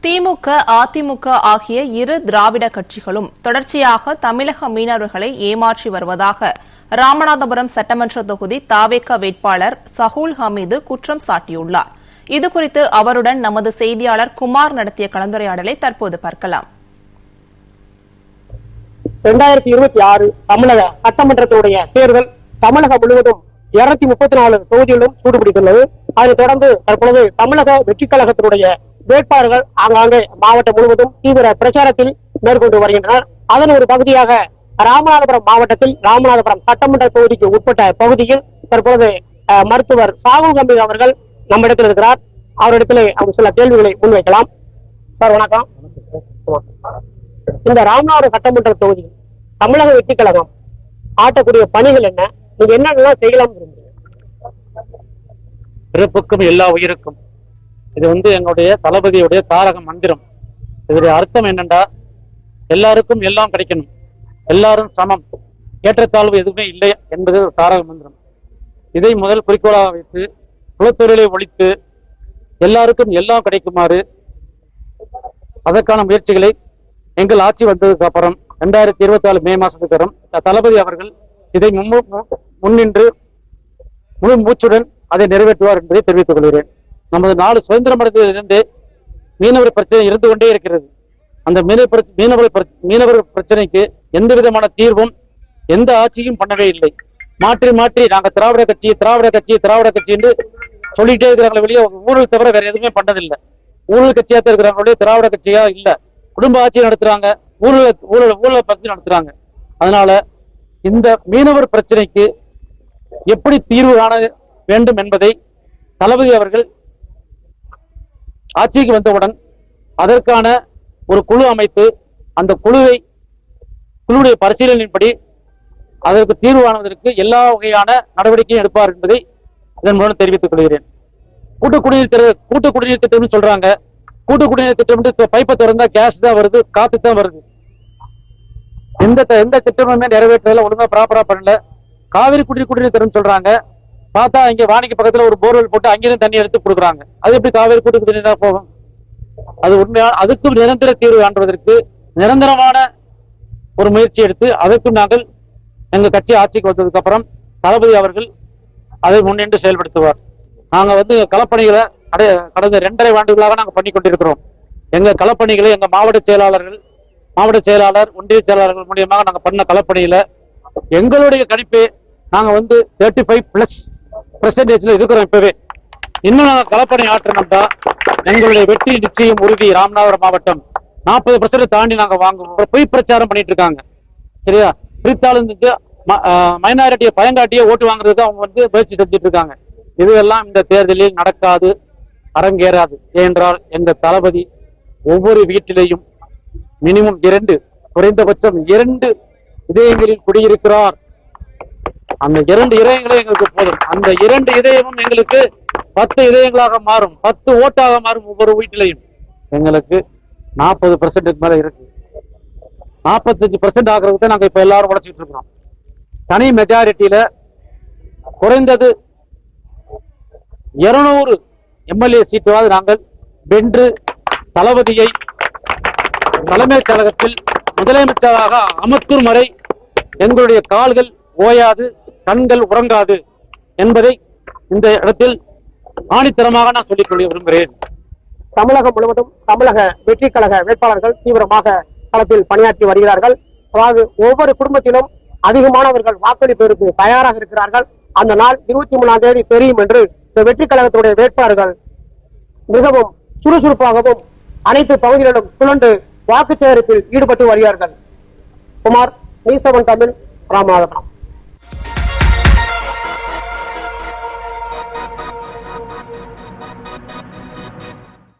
திமுக, அதிமுக ஆகிய இரு திராவிட கட்சிகளும் தொடர்ச்சியாக தமிழக மீனவர்களை ஏமாற்றி வருவதாக ராமநாதபுரம் சட்டமன்ற தொகுதி தவேக வேட்பாளர் சஹூல் ஹமீது குற்றம் சாட்டியுள்ளார். இதுகுறித்து அவருடன் நமது செய்தியாளர் குமார் நடத்திய கலந்துரையாடலை தற்போது பார்க்கலாம். 2026 தமிழக சட்டமன்றத்தினுடைய தேர்தல் தமிழகம் முழுவதும் 234 தொகுதிகளிலும் சூடுபிடித்துள்ளது. அதைத் தொடர்ந்து தற்பொழுது தமிழக வெற்றிக் கழகத்தினுடைய வேட்பாளர்கள் ஆங்காங்கே மாவட்டம் முழுவதும் தீவிர பிரச்சாரத்தில் மேற்கொண்டு வருகின்றனர். அதன் ஒரு பகுதியாக ராமநாதபுரம் மாவட்டத்தில் ராமநாதபுரம் சட்டமன்ற தொகுதிக்கு உட்பட்ட பகுதியில் தற்பொழுது மருத்துவர் சாகுல் ஹமீது அவர்கள் நம்மிடத்தில் இருக்கிறார். அவரிடத்திலே அவங்க சில கேள்விகளை முன்வைக்கலாம். சார் வணக்கம். இந்த ராமநாதபுரம் சட்டமன்ற தொகுதியில் தமிழக வெற்றிக் கழகம் ஆட்டக்கூடிய பணிகள் என்ன, நீங்க என்னென்னலாம் செய்யலாம் விரும்புறீங்க? பிறப்புக்கும் எல்லா உயிருக்கும் இது எங்களுடைய தளபதியுடைய தாரக மந்திரம். இதனுடைய அர்த்தம் என்னண்டா, எல்லாருக்கும் எல்லாம் கிடைக்கணும், எல்லாரும் சமம், ஏற்றத்தாழ்வு எதுவுமே இல்லை என்பது ஒரு தாரக மந்திரம். இதை முதல் குறிக்கோளாக வைத்து குலத்தொழிலை ஒழித்து எல்லாருக்கும் எல்லாம் கிடைக்குமாறு அதற்கான முயற்சிகளை எங்கள் ஆட்சி வந்ததுக்கு அப்புறம் 2024 மே மாசத்துக்கு அப்புறம் தளபதி அவர்கள் இதை முன்னின்று முழு மூச்சுடன் அதை நிறைவேற்றுவார் என்பதை தெரிவித்துக் கொள்கிறேன். நமது நாடு சுதந்திரம் அடைந்ததிலிருந்து மீனவர் பிரச்சனை இருந்து கொண்டே இருக்கிறது. அந்த மீனவர் பிரச்சனைக்கு எந்த விதமான தீர்வும் எந்த ஆட்சியும் பண்ணவே இல்லை. மாற்றி மாற்றி நாங்க திராவிட கட்சி என்று சொல்லிட்டே இருக்கிறாங்களே வெளியே ஊழல் தவிர வேற எதுவுமே பண்ணதில்லை. ஊழல் கட்சியா இருக்கிறாங்களே திராவிட கட்சியா இல்ல, குடும்ப ஆட்சி நடத்துறாங்க, ஊழலை பற்றி நடத்துறாங்க. அதனால இந்த மீனவர் பிரச்சனைக்கு எப்படி தீர்வு காண வேண்டும் என்பதை தளபதி அவர்கள் ஆட்சிக்கு வந்தவுடன் அதற்கான ஒரு குழு அமைத்து அந்த குழுவுடைய பரிசீலனையின்படி அதற்கு தீர்வு காணுவதற்கு எல்லா வகையான நடவடிக்கையும் எடுப்பார் என்பதை இதன் மூலம் தெரிவித்துக் கொள்கிறேன். கூட்டு குடிநீர் திட்டம் சொல்றாங்க. கூட்டு குடிநீர் திட்டம் பைப்பை திறந்தா கேஸ் தான் வருது, காத்து தான் வருது. எந்த திட்டமுமே நிறைவேற்றல, ஒழுங்கா ப்ராப்பரா பண்ணல. காவிரி குடிநீர் திட்டம் சொல்றாங்க. பார்த்தா இங்க வாணிக்கு பக்கத்துல ஒரு போர்வெல் போட்டு அங்கிருந்து தண்ணி எடுத்து கொடுக்குறாங்க. அது எப்படி காவிரி கூட்டு குடிநீரா போகும்? அது உண்மையா அதுக்கும் நிரந்தர தீர்வு காண்பதற்கு நிரந்தரமான ஒரு முயற்சி எடுத்து அதற்கும் நாங்கள் எங்க கட்சி ஆட்சிக்கு வந்ததுக்கு அப்புறம் தளபதி அவர்கள் அதை முன்னின்று செயல்படுத்துவார். நாங்க களப்பணிகளை கடந்த 2.5 ஆண்டுகளாக நாங்கள் பண்ணி கொண்டிருக்கிறோம். எங்க களப்பணிகளை எங்க மாவட்ட செயலாளர், ஒன்றிய செயலாளர்கள் மூலியமாக நாங்கள் பண்ண களப்பணியில எங்களுடைய கணிப்பே நாங்க 35+% இருக்கிறோம். இப்பவே இன்னும் நாங்க களப்பணி ஆற்றணும்டா எங்களுடைய வெற்றி நிச்சயம் உறுதி. ராமநாதபுரம் மாவட்டம் 40% தாண்டி நாங்க வாங்குவோம். பொய் பிரச்சாரம் பண்ணிட்டு இருக்காங்க. சரியா? பிரித்தாளுக்கு மைனாரிட்டியை பயங்காட்டியே ஓட்டு வாங்குறதுக்கு அவங்க முயற்சி செஞ்சுட்டு இருக்காங்க. இதுவெல்லாம் இந்த தேர்தலில் நடக்காது, அரங்கேறாது. ஏனென்றால் எங்க தளபதி ஒவ்வொரு வீட்டிலேயும் மினிமம் 2, குறைந்தபட்சம் 2 இதயங்களில் குடியிருக்கிறார். அந்த 2 இதயங்களே எங்களுக்கு போதும். அந்த 2 இதயமும் எங்களுக்கு 10 இதயங்களாக மாறும், 10 ஓட்டாக மாறும். ஒவ்வொரு வீட்டிலையும் எங்களுக்கு 40% மேல இருக்கு. 45% ஆகிறதுக்கு தான் நாங்க இப்ப எல்லாரும் உழைச்சிட்டு இருக்கிறோம். தனி மெஜாரிட்டியில குறைந்தது 200 எம்எல்ஏ சீட்டாவது நாங்கள் வென்று தளபதியை தலைமைச் செயலகத்தில் முதலமைச்சராக அமர்த்தும் வரை எங்களுடைய கால்கள் ஓயாது, கண்கள் உறங்காது என்பதை இந்த இடத்தில் ஆணித்தரமாக நான் சொல்லிக் கொள்ள விரும்புகிறேன். தமிழகம் முழுவதும் தமிழக வெற்றிக் கழக வேட்பாளர்கள் தீவிரமாக களத்தில் பணியாற்றி வருகிறார்கள். அதாவது ஒவ்வொரு குடும்பத்திலும் அதிகமானவர்கள் வாக்களிப்பதற்கு தயாராக இருக்கிறார்கள். அந்த நாள் 23ஆம் தேதி தெரியும் என்று இந்த வெற்றிக் கழகத்துடைய வேட்பாளர்கள் மிகவும் சுறுசுறுப்பாகவும் அனைத்து பகுதிகளிலும் சுழன்று வாக்கு சேகரிப்பில் ஈடுபட்டு வருகிறார்கள். குமார், நியூஸ் 7 தமிழ், ராமநாதபுரம்.